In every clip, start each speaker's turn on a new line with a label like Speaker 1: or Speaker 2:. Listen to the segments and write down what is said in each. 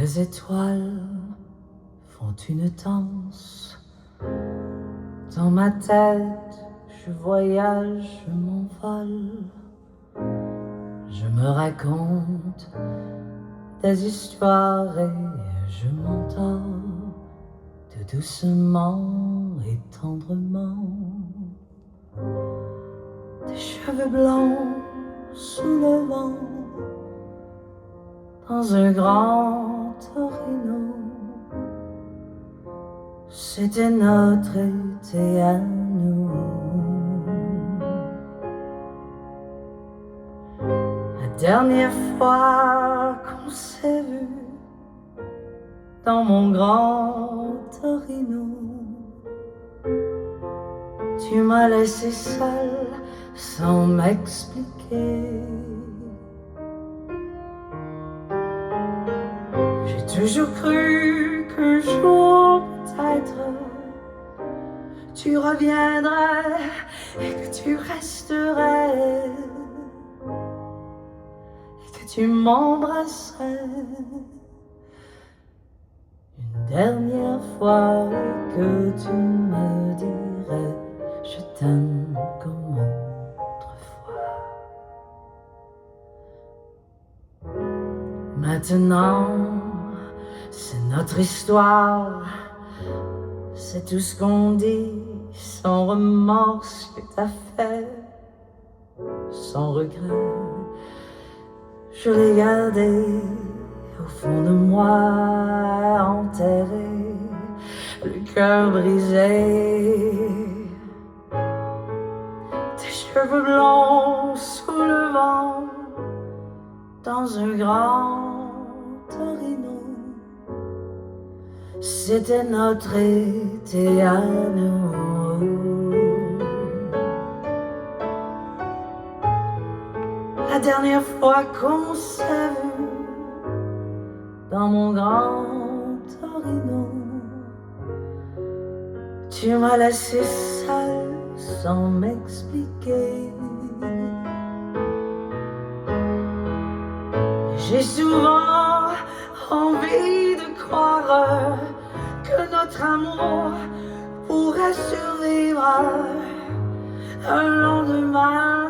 Speaker 1: Les étoiles font une danse. Dans ma tête, je voyage, je m'envole. Je me raconte des histoires et je m'endors tout doucement et tendrement. Tes cheveux blancs sous le vent, dans un grand Torino. C'était notre été à nous. La dernière fois qu'on s'est vu dans mon grand Torino, tu m'as laissé seule sans m'expliquer. J'ai toujours cru qu'un jour peut-être tu reviendrais et que tu resterais et que tu m'embrasserais une dernière fois et que tu me dirais je t'aime comme autrefois. Maintenant, c'est notre histoire, c'est tout ce qu'on dit, sans remords ce que t'as fait, sans regret. Je l'ai gardé au fond de moi, enterré, le cœur brisé. Tes cheveux blonds sous le vent, dans un grand Torino. C'était notre été à nous. La dernière fois qu'on s'est vu dans mon grand Torino, tu m'as laissé seule sans m'expliquer. J'ai souvent envie de croire que notre amour pourrait survivre un lendemain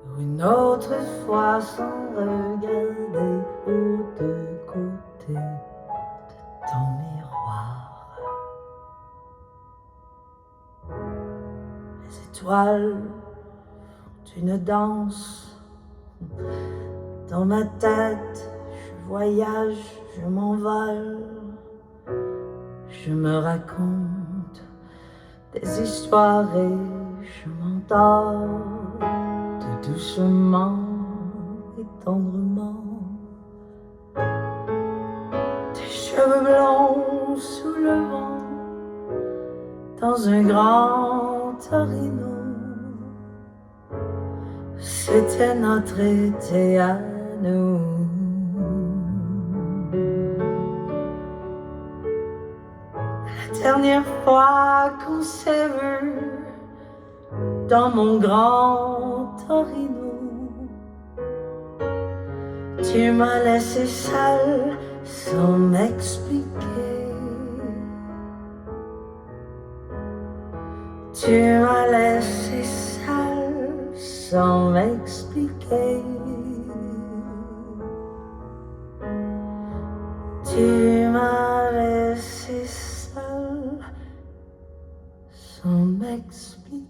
Speaker 1: ou une autre fois sans regarder aux deux côtés de ton miroir. Les étoiles font une danse. Dans ma tête, je voyage, je m'envole. Je me raconte des histoires et je m'endors tout doucement et tendrement. Tes cheveux blonds sous le vent, dans un grand Torino. C'était notre été à nous. La dernière fois qu'on s'est vu dans mon grand Torino, tu m'as laissé seule sans m'expliquer. Tu m'as laissé seule sans m'expliquer. Tu m'as laissé seule sans m'expliquer.